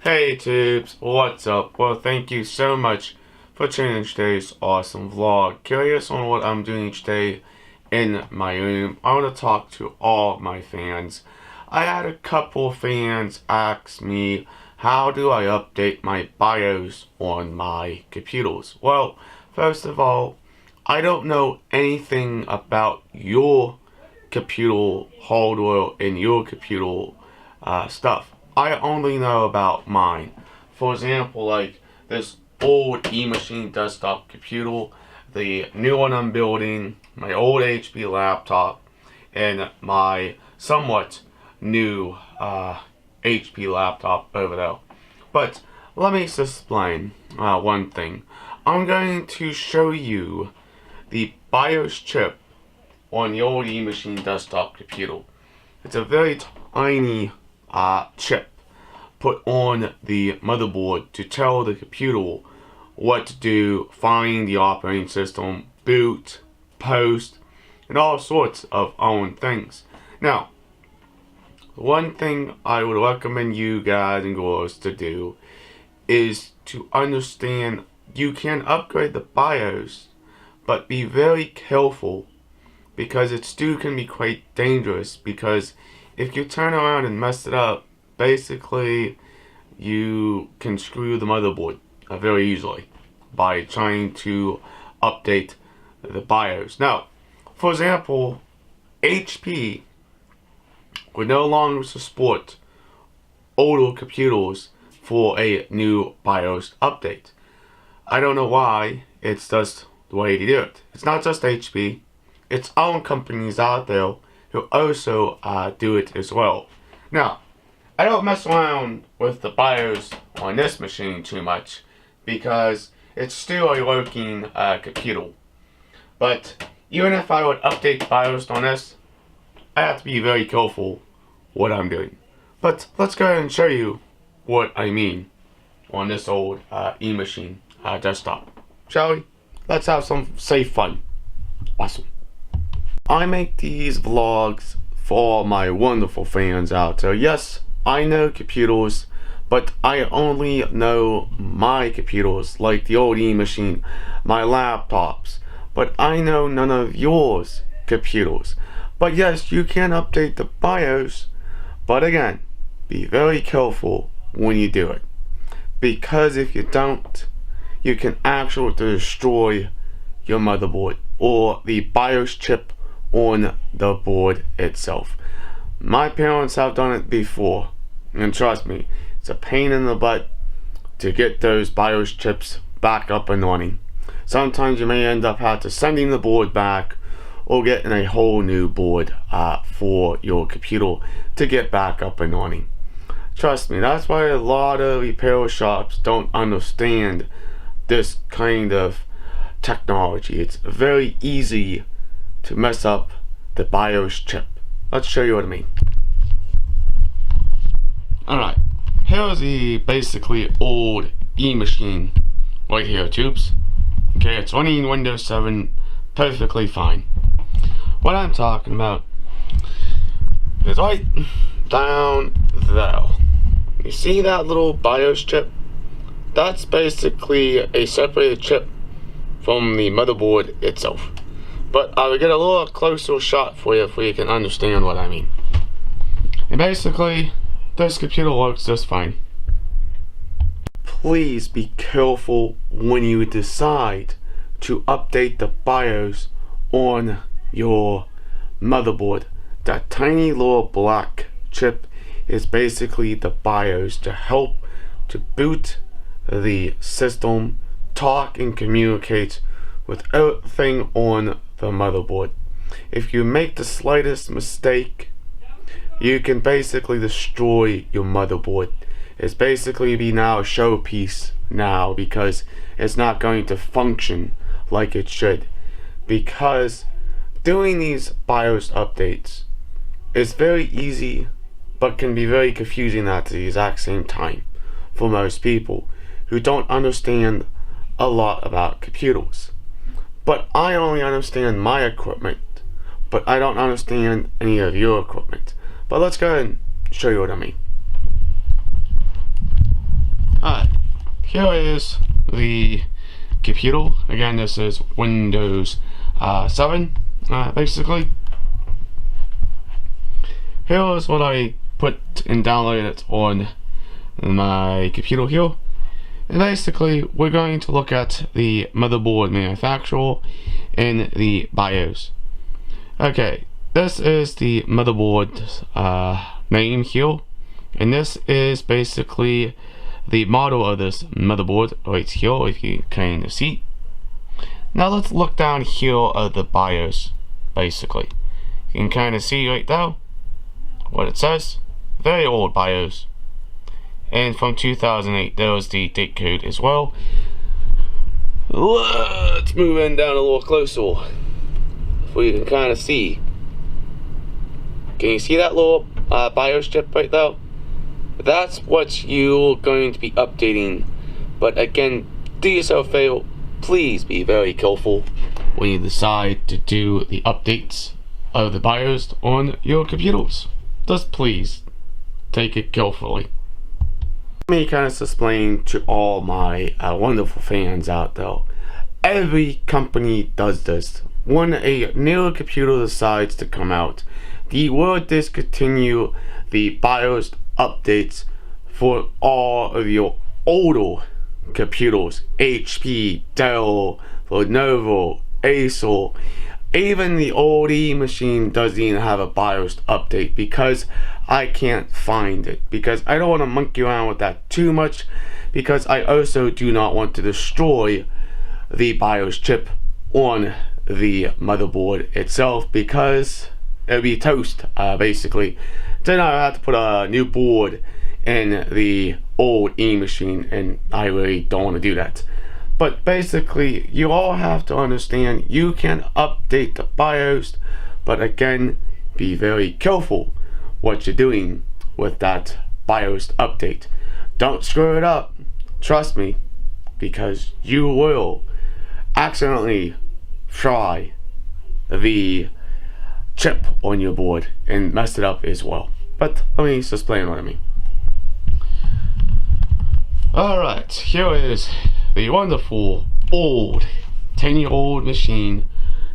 Hey tubes, what's up? Well, thank you so much for tuning in today's awesome vlog. Curious on what I'm doing each day in my room, I want to talk to all my fans. I had a couple fans ask me, how do I update my BIOS on my computers? Well, first of all, I don't know anything about your computer hardware and your computer stuff. I only know about mine. For example, like this old eMachine desktop computer, the new one I'm building, my old HP laptop, and my somewhat new HP laptop over there. But let me explain one thing. I'm going to show you the BIOS chip on the old eMachine desktop computer. It's a very tiny chip put on the motherboard to tell the computer what to do, find the operating system, boot, post, and all sorts of own things. Now, one thing I would recommend you guys and girls to do is to understand you can upgrade the BIOS, but be very careful because it still can be quite dangerous, because if you turn around and mess it up, basically you can screw the motherboard very easily by trying to update the BIOS. Now, for example, HP would no longer support older computers for a new BIOS update. I don't know why, it's just the way to do it. It's not just HP, it's own companies out there who also do it as well. Now, I don't mess around with the BIOS on this machine too much because it's still a working computer. But even if I would update BIOS on this, I have to be very careful what I'm doing. But let's go ahead and show you what I mean on this old eMachine desktop. Shall we? Let's have some safe fun. Awesome. I make these vlogs for my wonderful fans out there. Yes, I know computers, but I only know my computers, like the old eMachine, my laptops. But I know none of yours computers. But yes, you can update the BIOS, but again, be very careful when you do it. Because if you don't, you can actually destroy your motherboard or the BIOS chip on the board itself. My parents have done it before, and trust me, it's a pain in the butt to get those BIOS chips back up and running. Sometimes you may end up having to sending the board back or getting a whole new board for your computer to get back up and running. Trust me, that's why a lot of repair shops don't understand this kind of technology. It's very easy to mess up the BIOS chip. Let's show you what I mean. Alright, here's the basically old eMachine right here, tubes. Okay, it's running Windows 7 perfectly fine. What I'm talking about is right down there. You see that little BIOS chip? That's basically a separated chip from the motherboard itself. But I will get a little closer shot for you can understand what I mean. And basically, this computer works just fine. Please be careful when you decide to update the BIOS on your motherboard. That tiny little black chip is basically the BIOS to help to boot the system, talk and communicate with everything on the motherboard. If you make the slightest mistake, you can basically destroy your motherboard. It's basically be now a showpiece now because it's not going to function like it should. Because doing these BIOS updates is very easy but can be very confusing at the exact same time for most people who don't understand a lot about computers. But I only understand my equipment, but I don't understand any of your equipment. But let's go ahead and show you what I mean. Here is the computer. Again, this is Windows 7, basically. Here's what I put and downloaded on my computer here. And basically, we're going to look at the motherboard manufacturer and the BIOS. Okay, this is the motherboard name here, and this is basically the model of this motherboard right here, if you can see. Now let's look down here at the BIOS. Basically, you can kind of see right now what it says. Very old BIOS, and from 2008. There was the date code as well. Let's move in down a little closer so you can kind of see. Can you see that little BIOS chip right there? That's what you're going to be updating. But again, do yourself a favor, please be very careful when you decide to do the updates of the BIOS on your computers. Just please take it carefully. Let me kind of explain to all my wonderful fans out there. Every company does this. When a newer computer decides to come out, they will discontinue the BIOS updates for all of your older computers. HP, Dell, Lenovo, Acer. Even the old E-machine doesn't even have a BIOS update because I can't find it. Because I don't want to monkey around with that too much, because I also do not want to destroy the BIOS chip on the motherboard itself, because it would be toast, basically. Then I have to put a new board in the old E-machine, and I really don't want to do that. But basically, you all have to understand, you can update the BIOS, but again, be very careful what you're doing with that BIOS update. Don't screw it up, trust me, because you will accidentally fry the chip on your board and mess it up as well. But let me just explain what I mean. Alright, here is the wonderful old 10-year-old machine,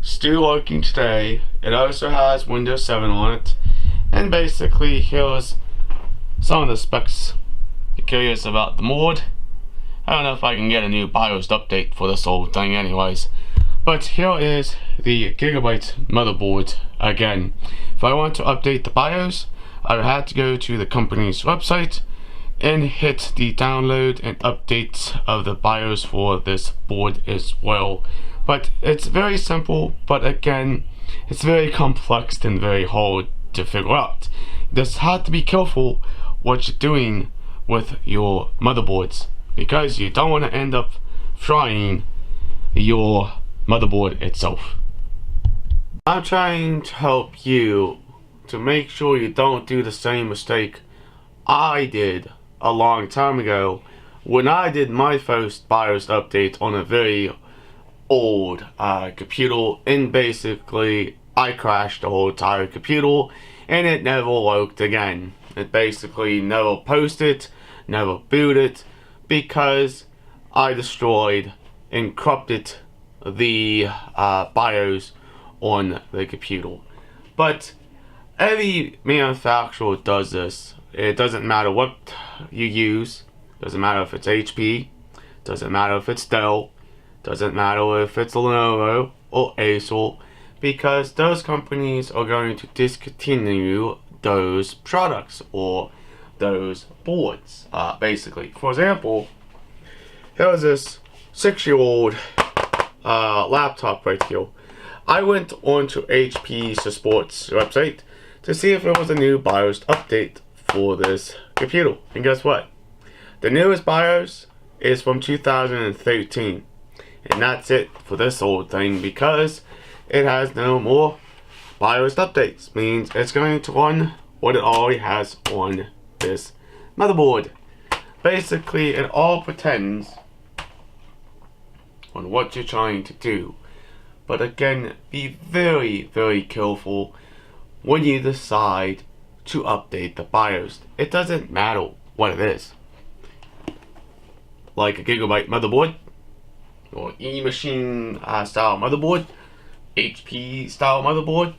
still working today. It also has Windows 7 on it, and basically here's some of the specs. You're curious about the board. I don't know if I can get a new BIOS update for this old thing anyways, but here is the Gigabyte motherboard. Again, if I want to update the BIOS, I would have to go to the company's website and hit the download and update of the BIOS for this board as well. But it's very simple, but again, it's very complex and very hard to figure out. You just have to be careful what you're doing with your motherboards, because you don't want to end up frying your motherboard itself. I'm trying to help you to make sure you don't do the same mistake I did a long time ago when I did my first BIOS update on a very old computer, and basically I crashed the whole entire computer and it never worked again. It basically never posted, never booted, because I destroyed and corrupted the BIOS on the computer. But every manufacturer does this. It doesn't matter what you use. Doesn't matter if it's HP. Doesn't matter if it's Dell. Doesn't matter if it's Lenovo or Acer, because those companies are going to discontinue those products or those boards, basically. For example, here's this 6-year-old laptop right here. I went onto HP Support's website to see if there was a new BIOS update for this computer, and guess what? The newest BIOS is from 2013, and that's it for this old thing, because it has no more BIOS updates. Means it's going to run what it already has on this motherboard. Basically, it all pretends on what you're trying to do. But again, be very, very careful when you decide to update the BIOS. It doesn't matter what it is. like a Gigabyte motherboard, or E-machine style motherboard, HP style motherboard.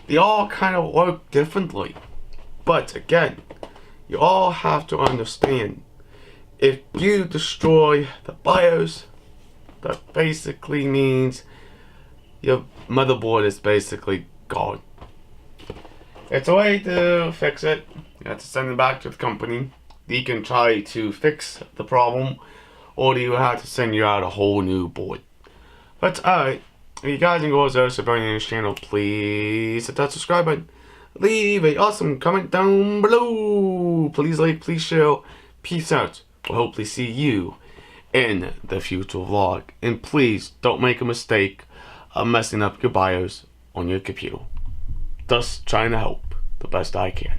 They all kind of work differently. But again, you all have to understand, if you destroy the BIOS, that basically means your motherboard is basically gone. It's a way to fix it. You have to send it back to the company. They can try to fix the problem, or do you have to send you out a whole new board. But alright, if you guys and girls are supporting this channel, please hit that subscribe button. Leave a awesome comment down below. Please like, please share. Peace out. We'll hopefully see you in the future vlog. And please don't make a mistake of messing up your BIOS on your computer. Just trying to help the best I can.